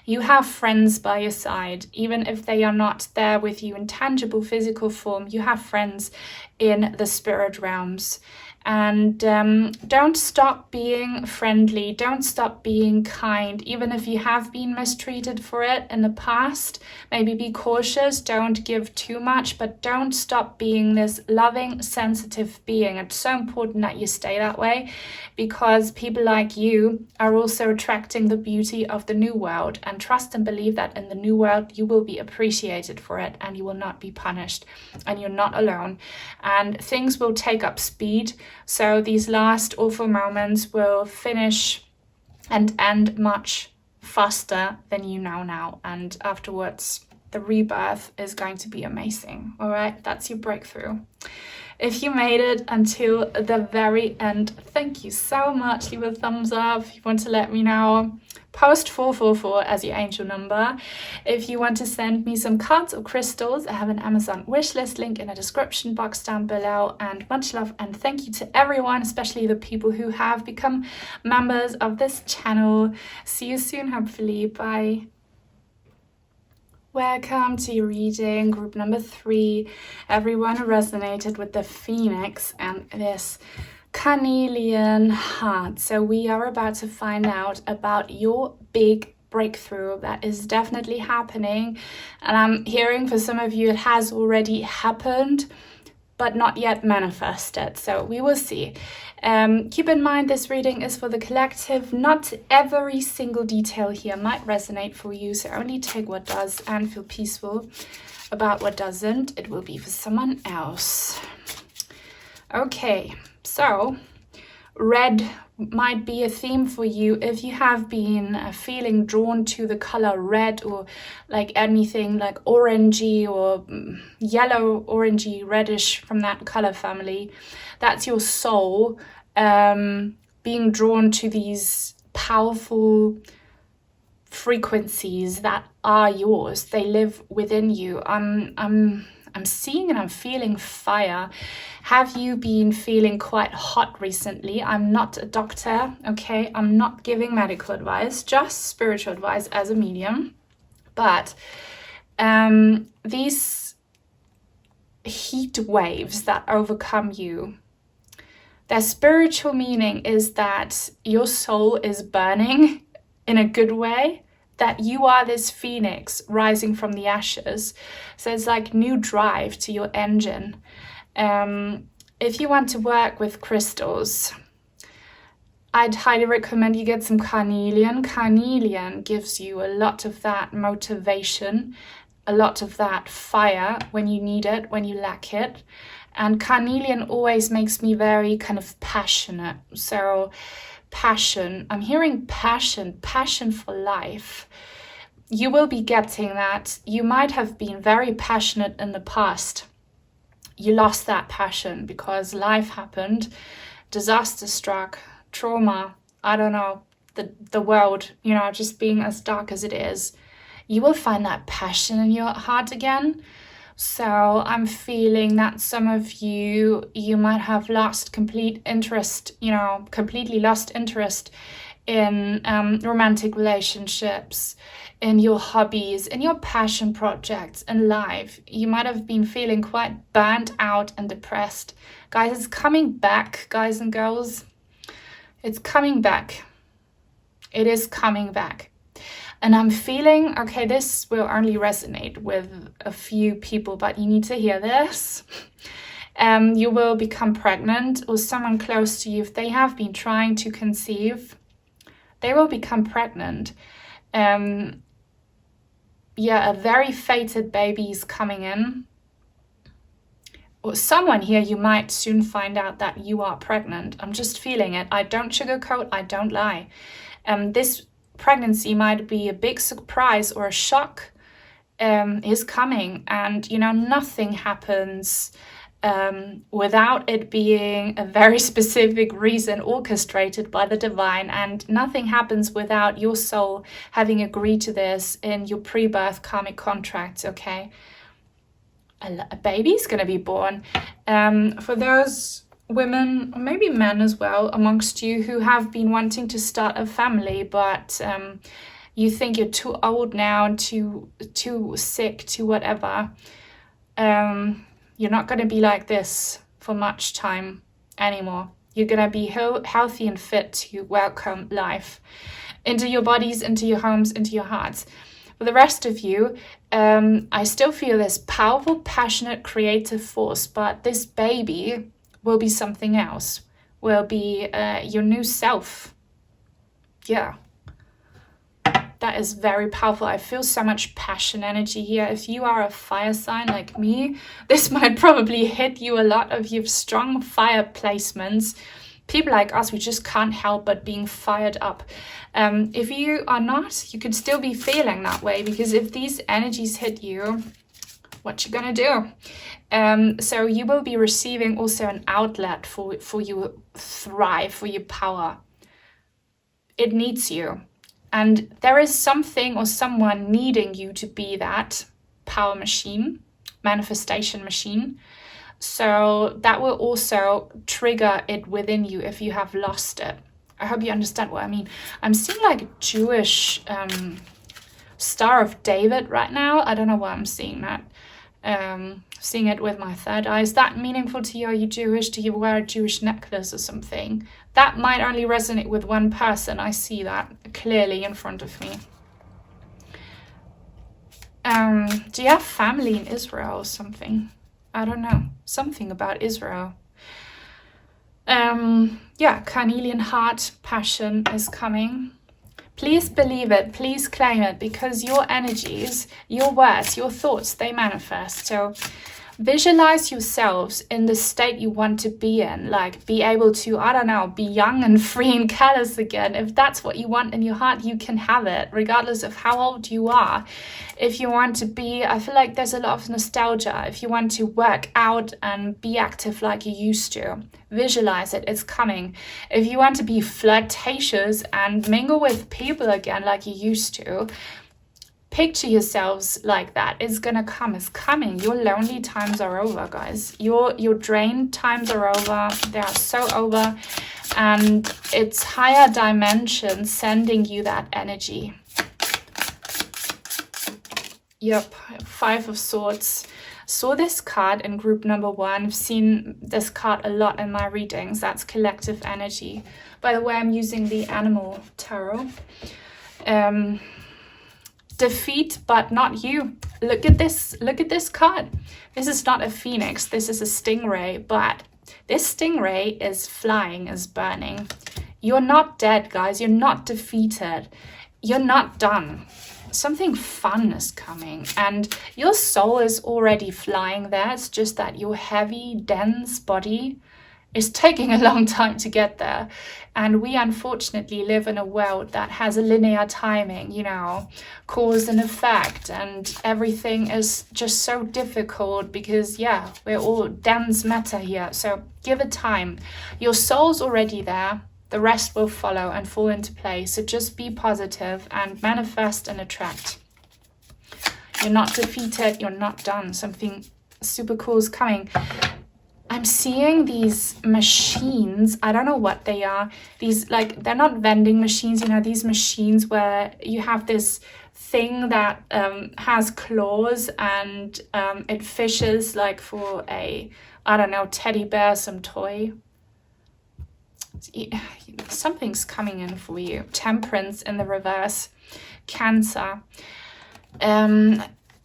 You have friends by your side, even if they are not there with you in tangible physical form. You have friends in the spirit realms. And don't stop being friendly. Don't stop being kind, even if you have been mistreated for it in the past. Maybe be cautious. Don't give too much, but don't stop being this loving, sensitive being. It's so important that you stay that way, because people like you are also attracting the beauty of the new world. And trust and believe that in the new world, you will be appreciated for it and you will not be punished, and you're not alone. And things will take up speed. So these last awful moments will finish and end much faster than you know now. And afterwards, the rebirth is going to be amazing. All right, that's your breakthrough. If you made it until the very end, thank you so much. Leave a thumbs up if you want to let me know. Post 444 as your angel number. If you want to send me some cards or crystals, I have an Amazon wishlist link in the description box down below. And much love and thank you to everyone, especially the people who have become members of this channel. See you soon, hopefully. Bye. Welcome to your reading, group number 3. Everyone who resonated with the Phoenix and this Carnelian heart. So we are about to find out about your big breakthrough that is definitely happening. And I'm hearing for some of you it has already happened, but not yet manifested. So we will see. Keep in mind this reading is for the collective. Not every single detail here might resonate for you, so only take what does and feel peaceful about what doesn't. It will be for someone else. Okay, so red might be a theme for you if you have been feeling drawn to the color red, or like anything like orangey or yellow, orangey, reddish from that color family. That's your soul being drawn to these powerful frequencies that are yours. They live within you. I'm seeing and I'm feeling fire. Have you been feeling quite hot recently? I'm not a doctor, okay? I'm not giving medical advice, just spiritual advice as a medium. But these heat waves that overcome you, their spiritual meaning is that your soul is burning in a good way, that you are this phoenix rising from the ashes. So it's like new drive to your engine. If you want to work with crystals, I'd highly recommend you get some Carnelian. Carnelian gives you a lot of that motivation, a lot of that fire when you need it, when you lack it. And Carnelian always makes me very kind of passionate. So passion, I'm hearing passion for life. You will be getting that. You might have been very passionate in the past. You lost that passion because life happened, disaster struck, trauma, I don't know, the world, you know, just being as dark as it is. You will find that passion in your heart again. So I'm feeling that some of you might have lost complete interest, you know, completely lost interest in romantic relationships, in your hobbies, in your passion projects, in life. You might have been feeling quite burnt out and depressed. Guys, it's coming back, guys and girls. It's coming back. It is coming back. And I'm feeling, okay, this will only resonate with a few people, but you need to hear this. You will become pregnant, or someone close to you, if they have been trying to conceive, they will become pregnant. A very fated baby is coming in. Or someone here, you might soon find out that you are pregnant. I'm just feeling it. I don't sugarcoat, I don't lie. This pregnancy might be a big surprise or a shock is coming, and you know, nothing happens without it being a very specific reason orchestrated by the divine, and nothing happens without your soul having agreed to this in your pre-birth karmic contracts. Okay, a baby's gonna be born. For those women, or maybe men as well, amongst you who have been wanting to start a family, but you think you're too old now, too sick, too whatever. You're not going to be like this for much time anymore. You're going to be healthy and fit to welcome life into your bodies, into your homes, into your hearts. For the rest of you, I still feel this powerful, passionate, creative force, but this baby will be something else, will be your new self. Yeah, that is very powerful. I feel so much passion energy here. If you are a fire sign like me, this might probably hit you a lot. If you have strong fire placements, people like us, we just can't help but being fired up. If you are not, you could still be feeling that way, because if these energies hit you, what you gonna do? So you will be receiving also an outlet for your thrive, for your power. It needs you. And there is something or someone needing you to be that power machine, manifestation machine. So that will also trigger it within you if you have lost it. I hope you understand what I mean. I'm seeing like a Jewish Star of David right now. I don't know why I'm seeing that. Seeing it with my third eye. Is that meaningful to you? Are you Jewish? Do you wear a Jewish necklace or something? That might only resonate with one person. I see that clearly in front of me. Do you have family in Israel or something? I don't know. Something about Israel. Carnelian heart, passion is coming. Please believe it, please claim it, because your energies, your words, your thoughts, they manifest. So visualize yourselves in the state you want to be in, like be able to, I don't know, be young and free and careless again. If that's what you want in your heart, you can have it, regardless of how old you are. If you want to be, I feel like there's a lot of nostalgia. If you want to work out and be active like you used to, visualize it, it's coming. If you want to be flirtatious and mingle with people again like you used to, picture yourselves like that. It's gonna come, it's coming. Your lonely times are over, guys. Your drained times are over. They are so over. And it's higher dimensions sending you that energy. Yep, 5 of Swords. Saw this card in group number 1. I've seen this card a lot in my readings. That's collective energy. By the way, I'm using the Animal Tarot. Defeat, but not you. Look at this card. This is not a phoenix. This is a stingray, but this stingray is flying, is burning. You're not dead, guys. You're not defeated. You're not done. something fun is coming, and your soul is already flying there. It's just that your heavy, dense body is taking a long time to get there. And we unfortunately live in a world that has a linear timing, you know, cause and effect, and everything is just so difficult because, yeah, we're all dense matter here. So give it time. Your soul's already there. The rest will follow and fall into place. So just be positive and manifest and attract. You're not defeated. You're not done. Something super cool is coming. I'm seeing these machines. I don't know what they are. These, like, they're not vending machines, you know, these machines where you have this thing that has claws, and it fishes like for a, I don't know, teddy bear, some toy. Something's coming in for you. Temperance in the reverse. Cancer.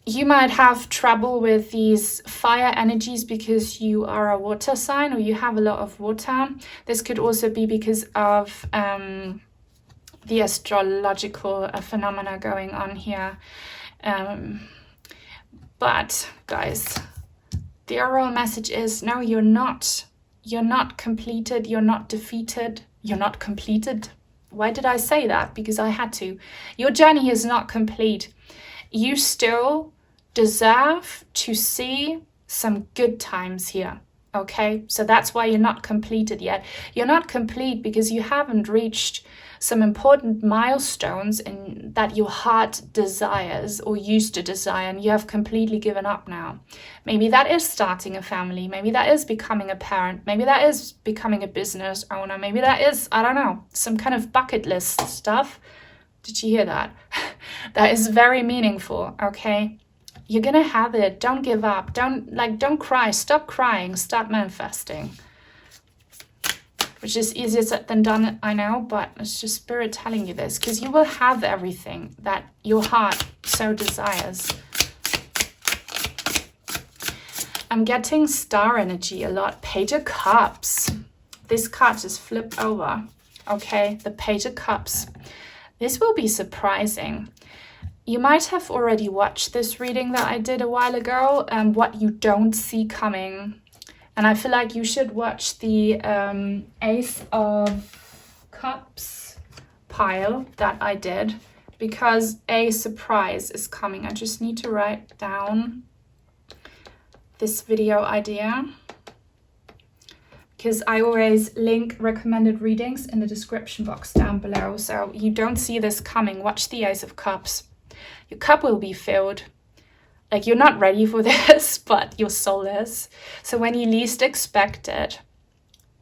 You might have trouble with these fire energies because you are a water sign, or you have a lot of water. This could also be because of the astrological phenomena going on here. But guys, the overall message is, no, you're not. You're not completed. You're not defeated. You're not completed. Why did I say that? Because I had to. Your journey is not complete. You still deserve to see some good times here, okay? So that's why you're not completed yet. You're not complete because you haven't reached some important milestones in that your heart desires or used to desire, and you have completely given up now. Maybe that is starting a family. Maybe that is becoming a parent. Maybe that is becoming a business owner. Maybe that is, I don't know, some kind of bucket list stuff. Did you hear that? That is very meaningful, okay? You're gonna have it. Don't give up. Don't cry. Stop crying. Start manifesting. Which is easier said than done, I know, but it's just spirit telling you this, because you will have everything that your heart so desires. I'm getting star energy a lot. Page of Cups. This card just flipped over. Okay, the Page of Cups. This will be surprising. You might have already watched this reading that I did a while ago, what you don't see coming. And I feel like you should watch the Ace of Cups pile that I did, because a surprise is coming. I just need to write down this video idea, because I always link recommended readings in the description box down below. So you don't see this coming. Watch the Ace of Cups. Your cup will be filled. Like, you're not ready for this, but your soul is. So when you least expect it,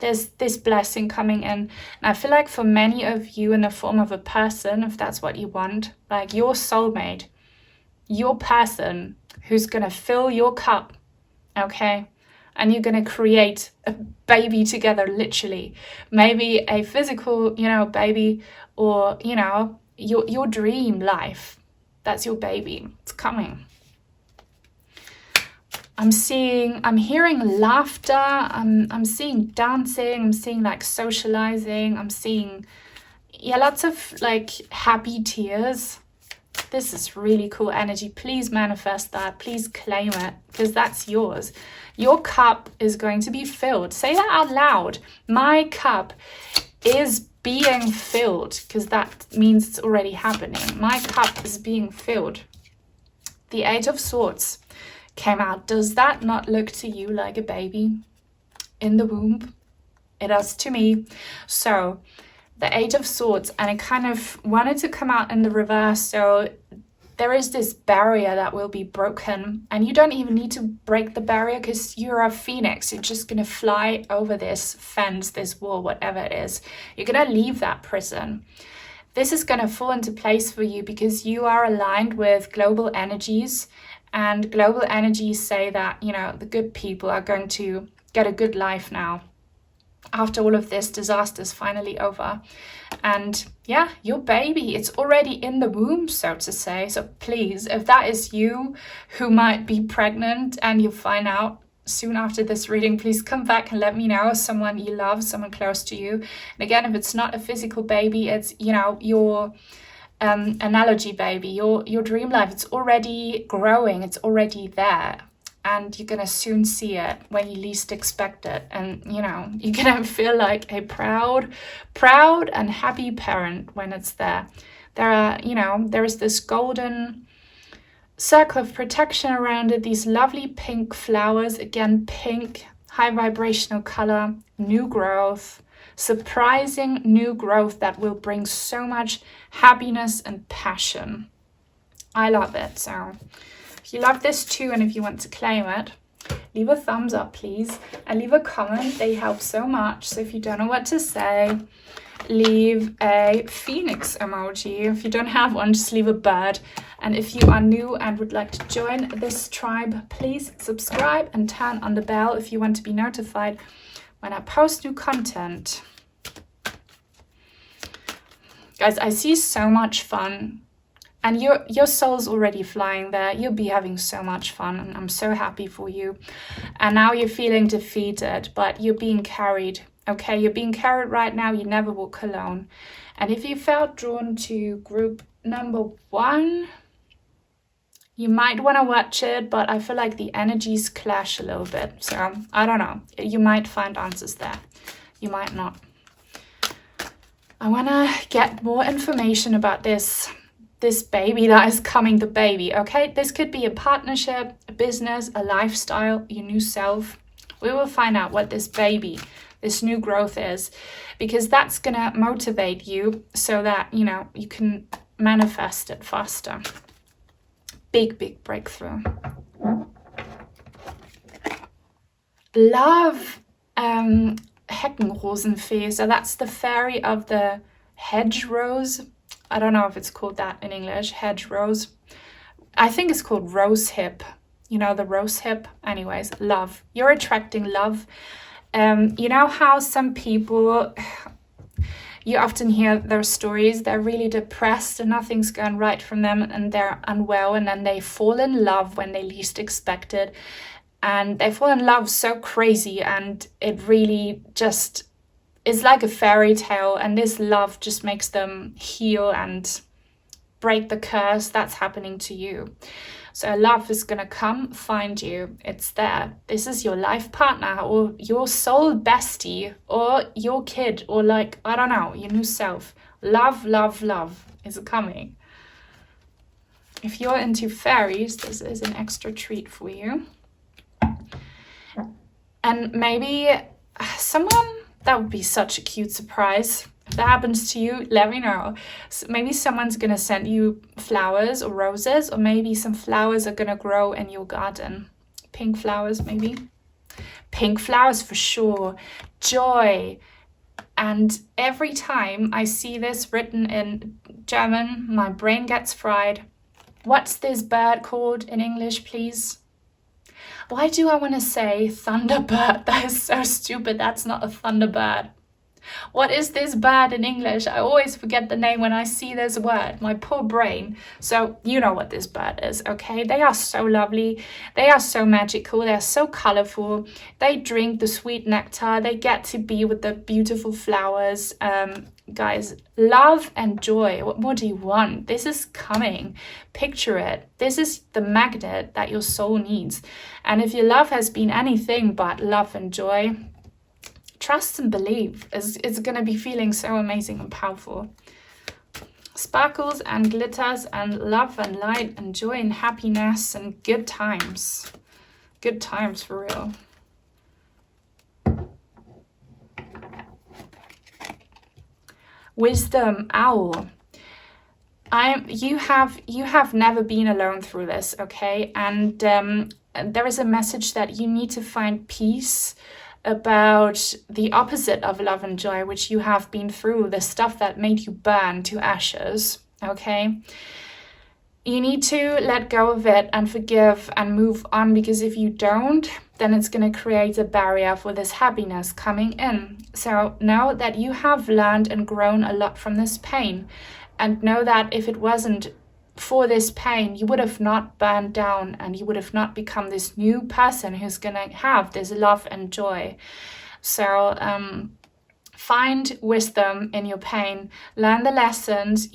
there's this blessing coming in. And I feel like for many of you, in the form of a person, if that's what you want, like your soulmate, your person who's going to fill your cup, okay? And you're going to create a baby together, literally. Maybe a physical, baby, or, your dream life. That's your baby. It's coming. I'm hearing laughter. I'm seeing dancing. I'm seeing like socializing. I'm seeing, lots of like happy tears. This is really cool energy. Please manifest that. Please claim it, because that's yours. Your cup is going to be filled. Say that out loud. My cup is being filled, because that means it's already happening. My cup is being filled. The Eight of Swords came out. Does that not look to you like a baby in the womb? It does to me. So the Eight of Swords, and it kind of wanted to come out in the reverse. So there is this barrier that will be broken, and you don't even need to break the barrier, because you're a phoenix. You're just going to fly over this fence, this wall, whatever it is. You're going to leave that prison. This is going to fall into place for you because you are aligned with global energies, and global energies say that, the good people are going to get a good life now, after all of this disaster is finally over. And your baby, it's already in the womb, so to say. So please, if that is you who might be pregnant and you find out soon after this reading, please come back and let me know. Someone you love, someone close to you. And again, if it's not a physical baby, it's your analogy, baby. Your dream life, it's already growing, it's already there, and you're gonna soon see it when you least expect it. And you know, you're gonna feel like a proud and happy parent when it's there. There is this golden circle of protection around it, these lovely pink flowers, again pink, high vibrational color, new growth, surprising new growth that will bring so much happiness and passion. I love it. So if you love this too, and if you want to claim it, leave a thumbs up please, and leave a comment. They help so much. So if you don't know what to say, leave a phoenix emoji. If you don't have one, just leave a bird. And if you are new and would like to join this tribe, please subscribe and turn on the bell if you want to be notified when I post new content. Guys, I see so much fun, and your soul's already flying there. You'll be having so much fun, and I'm so happy for you. And now you're feeling defeated, but you're being carried. Okay, you're being carried right now. You never walk alone. And if you felt drawn to group number 1, you might want to watch it, but I feel like the energies clash a little bit. So I don't know. You might find answers there. You might not. I want to get more information about this baby that is coming, the baby. Okay, this could be a partnership, a business, a lifestyle, your new self. We will find out what this baby, this new growth is, because that's gonna motivate you so that, you know, you can manifest it faster. Big breakthrough. Love Heckenrosenfee. So that's the fairy of the hedgerows. I don't know if it's called that in English, hedgerows. I think it's called rose hip. You know, the rose hip. Anyways, love. You're attracting love. You know how some people, you often hear their stories, they're really depressed and nothing's going right from them and they're unwell, and then they fall in love when they least expect it. And they fall in love so crazy, and it really just is like a fairy tale, and this love just makes them heal and break the curse that's happening to you. So love is gonna come find you. It's there. This is your life partner or your soul bestie or your kid or, like, I don't know, your new self. Love is coming. If you're into fairies, this is an extra treat for you. And maybe someone, that would be such a cute surprise. If that happens to you, let me know. So maybe someone's going to send you flowers or roses, or maybe some flowers are going to grow in your garden. Pink flowers, maybe. Pink flowers for sure. Joy. And every time I see this written in German, my brain gets fried. What's this bird called in English, please? Why do I want to say thunderbird? That is so stupid. That's not a thunderbird. What is this bird in English? I always forget the name when I see this word. My poor brain. So you know what this bird is, okay? They are so lovely. They are so magical. They are so colorful. They drink the sweet nectar. They get to be with the beautiful flowers. Guys, love and joy. What more do you want? This is coming. Picture it. This is the magnet that your soul needs. And if your love has been anything but love and joy, trust and believe. It's going to be feeling so amazing and powerful. Sparkles and glitters and love and light and joy and happiness and good times. Good times for real. Wisdom, owl. You have never been alone through this, okay? And there is a message that you need to find peace about the opposite of love and joy, which you have been through, the stuff that made you burn to ashes, okay? You need to let go of it and forgive and move on, because if you don't, then it's going to create a barrier for this happiness coming in. So know that you have learned and grown a lot from this pain, and know that if it wasn't for this pain, you would have not burned down and you would have not become this new person who's going to have this love and joy. So Find wisdom in your pain, learn the lessons,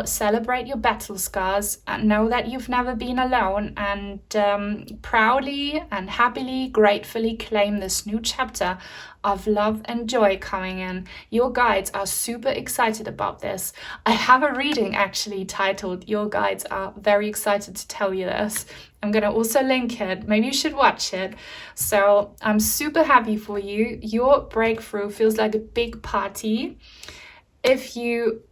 celebrate your battle scars, and know that you've never been alone, and proudly and happily, gratefully claim this new chapter of love and joy coming in. Your guides are super excited about this. I have a reading actually titled Your Guides Are Very Excited to Tell You This. I'm going to also link it. Maybe you should watch it. So I'm super happy for you. Your breakthrough feels like a big party. If you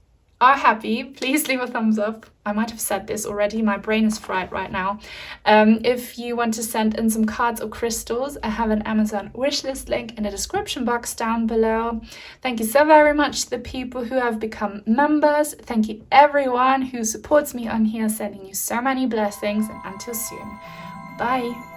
are happy, please leave a thumbs up. I might have said this already. My brain is fried right now. If you want to send in some cards or crystals, I have an Amazon wishlist link in the description box down below. Thank you so very much to the people who have become members. Thank you everyone who supports me on here, sending you so many blessings, and until soon. Bye.